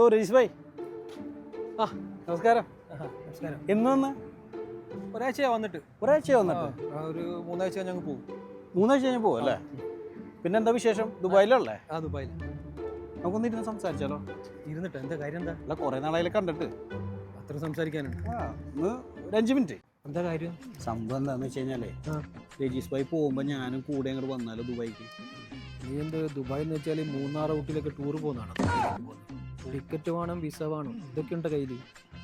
ഓ രജീഷ് ഭായ്, ആ നമസ്കാരം. നമസ്കാരം. എന്ന് വന്ന് ഒരാഴ്ചയാ വന്നിട്ട്. ഒരാഴ്ച വന്നിട്ട് ഒരു 3 ആഴ്ച ഞങ്ങൾ പോകും. 3 ആഴ്ച കഴിഞ്ഞ് പോകും അല്ലേ? പിന്നെ എന്താ വിശേഷം? ദുബായിലല്ലേ? ആ, ദുബായിൽ. നമുക്കൊന്ന് ഇരുന്ന് സംസാരിച്ചാലോ? ഇരുന്നിട്ട് എന്താ കാര്യം? എന്താ അല്ല, കുറെ നാളായാലും കണ്ടിട്ട്. അത്ര സംസാരിക്കാനുണ്ട്? ഒന്ന് ഒരു 5 മിനിറ്റ്. എന്താ കാര്യം? സംഭവം എന്താന്ന് വെച്ച് കഴിഞ്ഞാലേ, രജീഷ് ഭായ് പോകുമ്പോ ഞാനും കൂടെ അങ്ങോട്ട് വന്നാലോ ദുബായിക്ക്? നീ എന്ത് ദുബായ് എന്ന് വെച്ചാൽ 3 ഊട്ടിലൊക്കെ ടൂർ പോകുന്നതാണ്. ടിക്കറ്റ് വേണം, വിസ വേണം, ഇതൊക്കെ ഉണ്ട് കയ്യിൽ.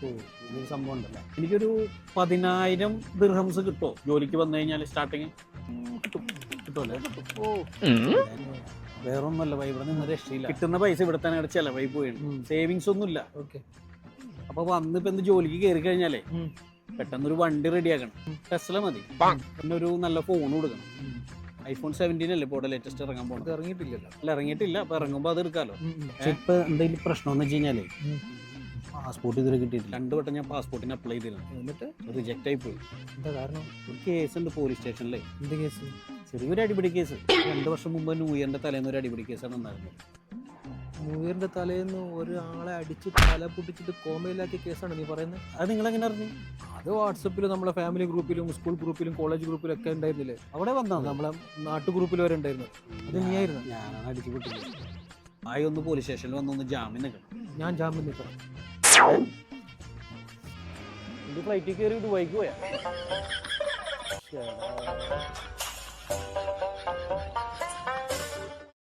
ഓ, ഇതൊരു സംഭവം ഉണ്ടല്ലോ. എനിക്കൊരു 10,000 ദിർഹംസ് കിട്ടുമോ ജോലിക്ക് വന്നു കഴിഞ്ഞാൽ? സ്റ്റാർട്ടിങ് കിട്ടുമല്ലേ? ഓ, വേറൊന്നുമല്ല ഭായി, ഇവിടെ നിന്ന് രക്ഷയില്ല. കിട്ടുന്ന പൈസ ഇവിടെ തന്നെ ചെലവായി പോയിരുന്നു. സേവിങ്സ് ഒന്നുമില്ല. ഓക്കെ. അപ്പൊ വന്നിപ്പോ എന്ത് ജോലിക്ക് കയറി കഴിഞ്ഞാലേ പെട്ടെന്നൊരു വണ്ടി റെഡിയാക്കണം. ടെസ്ല മതി. പിന്നെ ഒരു നല്ല ഫോൺ കൊടുക്കണം. iPhone 17 അല്ലേ ഇപ്പോൾ ലേറ്റസ്റ്റ് ഇറങ്ങാൻ പോകുന്നത്? ഇറങ്ങിയിട്ടില്ലല്ലോ. അല്ല, ഇറങ്ങിയിട്ടില്ല. അപ്പൊ ഇറങ്ങുമ്പോ അത് എടുക്കാലോ. പക്ഷെ ഇപ്പൊ എന്തെങ്കിലും പ്രശ്നം എന്ന് വെച്ച് കഴിഞ്ഞാലേ, പാസ്പോർട്ട് ഇതുവരെ കിട്ടിയിട്ടില്ല. 2 വട്ടം ഞാൻ പാസ്പോർട്ടിന് അപ്ലൈ ചെയ്തിരുന്നു. എന്നിട്ട് റിജക്റ്റ് ആയി പോയി. എന്താ കാരണം? ഒരു കേസ് ഉണ്ട് പോലീസ് സ്റ്റേഷനിലെ. എന്ത് കേസ്? ചെറിയൊരു അടിപിടി കേസ്. 2 വർഷം മുമ്പ് ന്യൂ ഇയറിന്റെ തലേന്ന് ഒരു അടിപിടി കേസാണ് ഉണ്ടായിരുന്നത്. ന്യൂ ഇയറിന്റെ തലേന്ന് ഒരാളെ അടിച്ച് തല പൊട്ടിച്ചിട്ട് കോമയിലാക്കിയ കേസാണ് നീ പറയുന്നത്? അത് നിങ്ങൾ എങ്ങനെ അറിഞ്ഞു? അത് വാട്സപ്പിൽ നമ്മളെ ഫാമിലി ഗ്രൂപ്പിലും സ്കൂൾ ഗ്രൂപ്പിലും കോളേജ് ഗ്രൂപ്പിലും ഒക്കെ ഉണ്ടായിരുന്നില്ലേ? അവിടെ വന്നാണ് നമ്മളെ നാട്ടു ഗ്രൂപ്പിൽ വരെ ഉണ്ടായിരുന്നു. അത് നീ ആയിരുന്നു? ഞാനാണ് അടിച്ചു പൊട്ടിയത്. ആയി ഒന്ന് പോലീസ് സ്റ്റേഷനിൽ വന്നൊന്ന് ജാമ്യം നിൽക്കണം. ഞാൻ ജാമ്യം നിൽക്കണം. എന്റെ ഫ്ലൈറ്റിൽ കയറി ദുബായിക്ക് പോയാ?